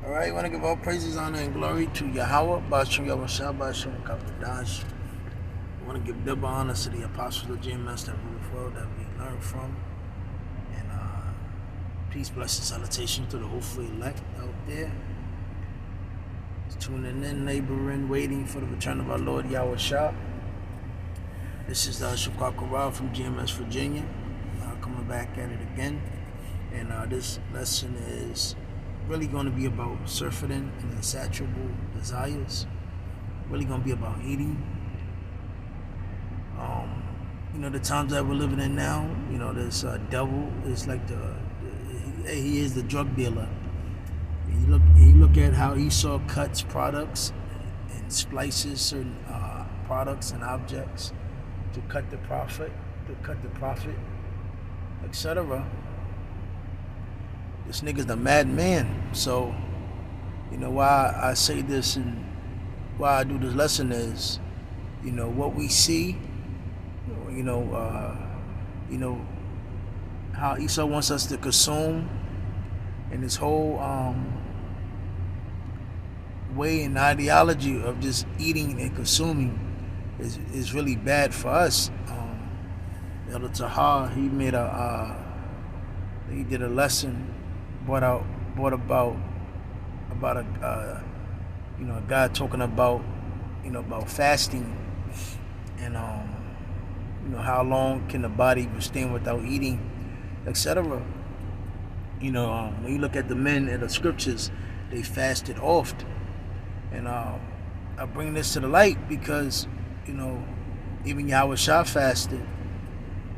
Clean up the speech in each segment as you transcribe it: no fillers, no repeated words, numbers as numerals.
Alright, I want to give all praises, honor, and glory to Yahweh, Bashim Yahweh Bashim Kapadash. I want to give double honor to the apostles of GMS that rule world that we learned from. And peace, blessing, salutation to the hopefully elect out there. Tuning in, laboring, waiting for the return of our Lord Yahweh Shah. This is Shukakara from GMS, Virginia. Coming back at it again. And this lesson is really going to be about surfeiting and insatiable desires. Really going to be about eating. The times that we're living in now, this devil is like he is the drug dealer. And you look at how Esau cuts products and splices certain products and objects to cut the profit, etc. This nigga's the madman. So, why I say this and why I do this lesson is, what we see, how Esau wants us to consume, and this whole way and ideology of just eating and consuming is really bad for us. Elder Tahar, he did a lesson, brought about a guy talking about about fasting and how long can the body withstand without eating, etc. When you look at the men in the scriptures, they fasted oft, and I bring this to the light because even Yahweh Shah fasted,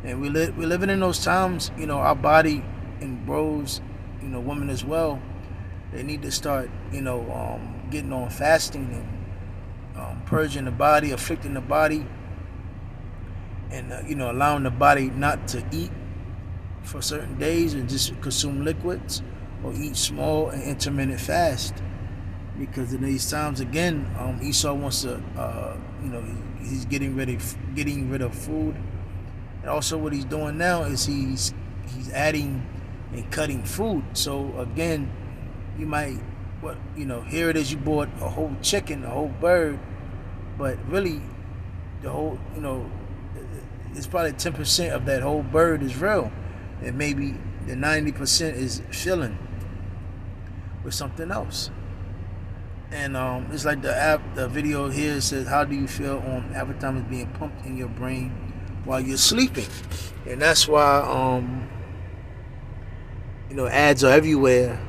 and we're living in those times. Our body and bros, women as well, they need to start getting on fasting and purging the body, afflicting the body, and allowing the body not to eat for certain days and just consume liquids or eat small and intermittent fast. Because in these times again, Esau wants to he's getting rid of food, and also what he's doing now is he's adding and cutting food. So again, you might here it is, you bought a whole chicken, a whole bird, but really the whole it's probably 10% of that whole bird is real, and maybe the 90% is filling with something else. And it's like the video here says, how do you feel on advertisements being pumped in your brain while you're sleeping? And that's why ads are everywhere.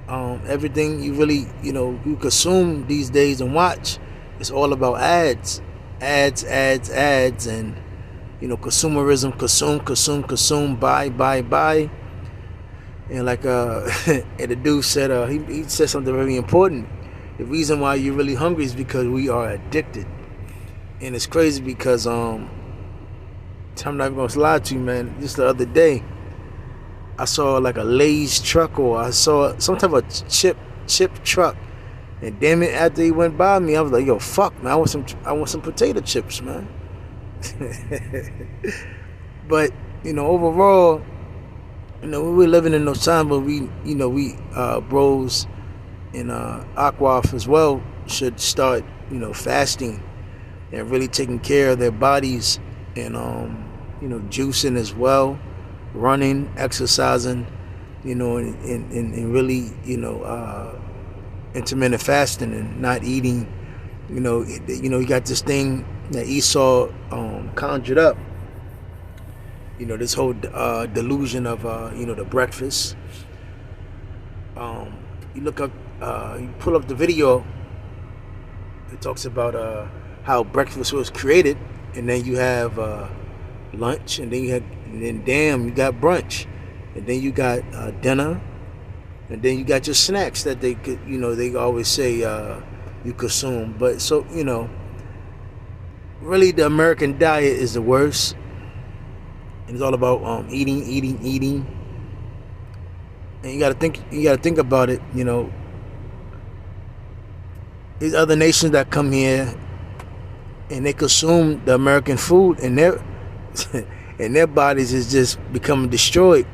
Everything you really you consume these days and watch, it's all about ads, and consumerism, consume, buy. And like and the dude said, he said something very important. The reason why you're really hungry is because we are addicted. And it's crazy because I'm not gonna lie to you, man. Just the other day, I saw like a Lay's truck, or I saw some type of chip truck, and damn it, after he went by me, I was like, yo, fuck, man, I want some potato chips, man. But overall, we're living in those times, but we bros and Aquaf as well should start fasting and really taking care of their bodies, and juicing as well, running, exercising, and really intermittent fasting and not eating. You got this thing that Esau conjured up, this whole delusion of the breakfast. You look up, you pull up the video, it talks about how breakfast was created, and then you have lunch, and then you got brunch, and then you got dinner, and then you got your snacks that they could, they always say you consume. But so really the American diet is the worst, and it's all about eating. And you gotta think about it. These other nations that come here and they consume the American food, and their bodies is just becoming destroyed.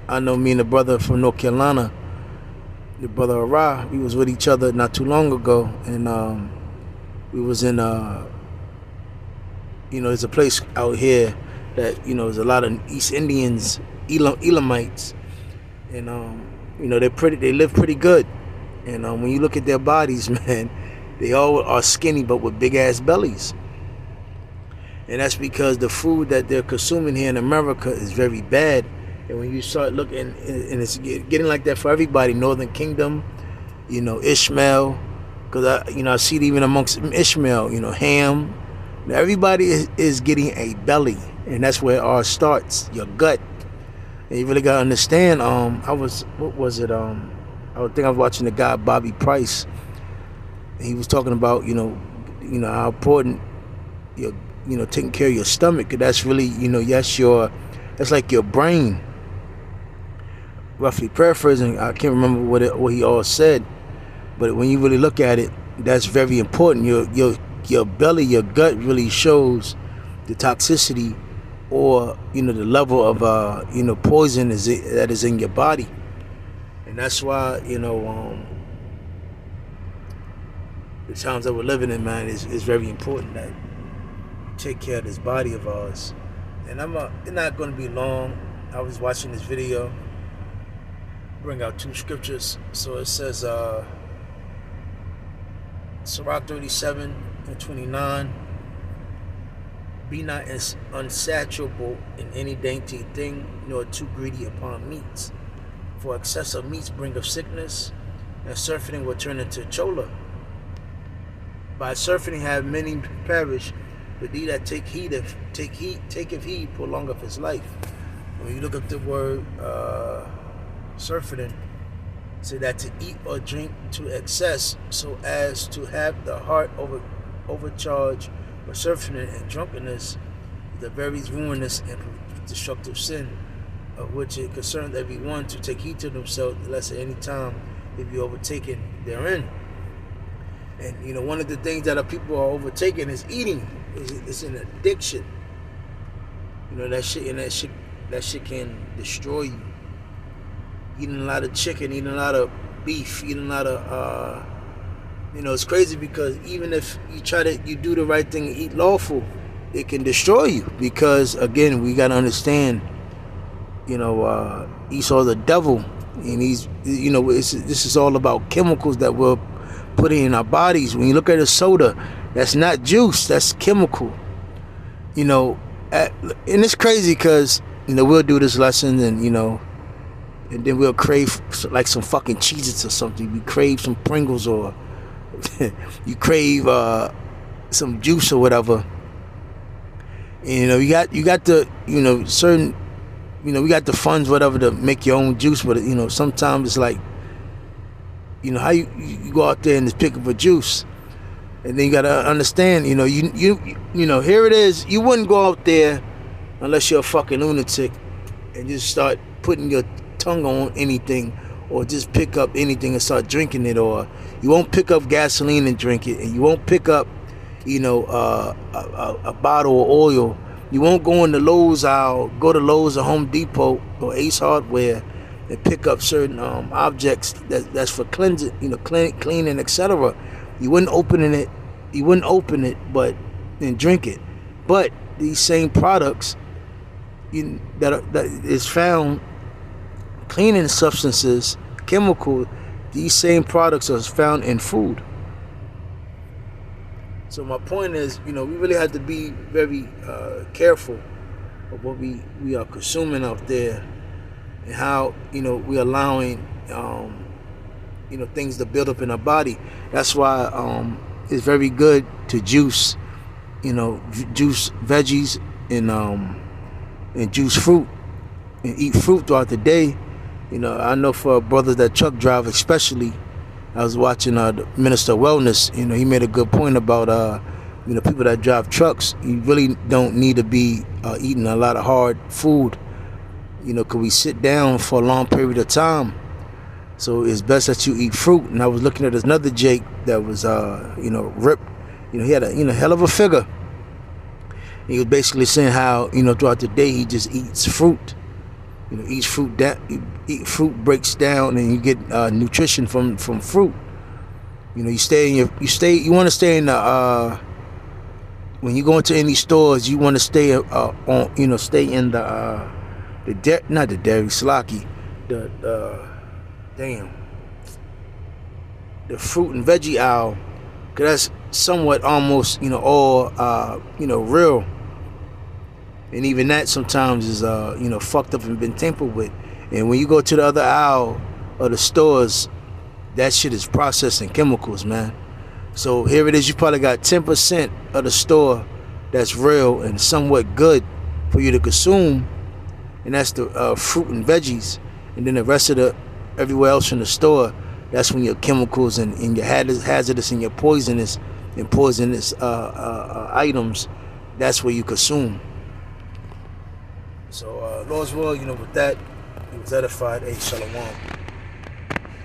I know me and the brother from North Carolina, your brother Ara, we was with each other not too long ago, and we was in there's a place out here that there's a lot of East Indians, Elamites, and they live pretty good, and when you look at their bodies, man, they all are skinny but with big ass bellies, and that's because the food that they're consuming here in America is very bad. And when you start looking, and it's getting like that for everybody, Northern Kingdom, Ishmael, because I see it even amongst Ishmael, Ham. Everybody is getting a belly, and that's where ours starts, your gut. And you really gotta understand. I think I was watching the guy Bobby Price, and he was talking about how important taking care of your stomach. That's really that's like your brain. Roughly paraphrasing, I can't remember what he all said, but when you really look at it, that's very important. Your belly, your gut really shows the toxicity or the level of poison that is in your body, and that's why the times that we're living in, man, is very important that we take care of this body of ours. And it's not going to be long. I was watching this video. Bring out two scriptures. So it says, Sirach 37:29. Be not unsatiable in any dainty thing, nor too greedy upon meats. For excess of meats bringeth sickness, and surfeiting will turn into chola. By surfeiting have many perished, but he that taketh heed prolongeth his life. When you look up the word surfeiting, say that to eat or drink to excess, so as to have the heart overcharged, or surfeiting and drunkenness, the very ruinous and destructive sin, of which it concerneth every one to take heed to themselves, lest at any time they be overtaken therein. And one of the things that people are overtaken is eating. It's an addiction. That shit can destroy you. Eating a lot of chicken, eating a lot of beef, eating a lot of it's crazy because even if you do the right thing and eat lawful, it can destroy you. Because again, we gotta understand, Esau the devil, and he's this is all about chemicals that we're putting in our bodies. When you look at a soda, that's not juice, that's chemical. And it's crazy because we'll do this lesson and then we'll crave like some fucking Cheez-Its or something. We crave some Pringles, or you crave some juice or whatever. And, you got the certain we got the funds whatever to make your own juice, but sometimes it's like how you go out there and just pick up a juice, and then you gotta understand here it is. You wouldn't go out there unless you're a fucking lunatic and just start putting your tongue on anything, or just pick up anything and start drinking it. Or you won't pick up gasoline and drink it, and you won't pick up a bottle of oil. You won't go in the Lowe's aisle, go to Lowe's or Home Depot or Ace Hardware and pick up certain objects that's for cleansing, cleaning, etc. You wouldn't open it, but and drink it. But these same products that is found, cleaning substances, chemical, these same products are found in food. So my point is, we really have to be very careful of what we are consuming out there, and how we're allowing things to build up in our body. That's why it's very good to juice veggies and juice fruit and eat fruit throughout the day. I know for brothers that truck drive especially, I was watching the Minister of Wellness. He made a good point about people that drive trucks. You really don't need to be eating a lot of hard food, because we sit down for a long period of time. So it's best that you eat fruit. And I was looking at another Jake that was ripped. He had a hell of a figure. He was basically saying how throughout the day he just eats fruit. Eats fruit eat fruit breaks down, and you get nutrition from fruit. You know, you want to stay in the when you go into any stores, you want to stay on, you know, stay in the not the dairy, slocky, the the fruit and veggie aisle, because that's somewhat almost, you know, all you know, real, and even that sometimes is you know, fucked up and been tampered with. And when you go to the other aisle of the stores, that shit is processed in chemicals, man. So here it is, you probably got 10% of the store that's real and somewhat good for you to consume, and that's the fruit and veggies. And then the rest of the everywhere else in the store, that's when your chemicals and your hazardous and your poisonous items, that's where you consume. So Lord's will, you know, with that, he was edified. Hey, shalom.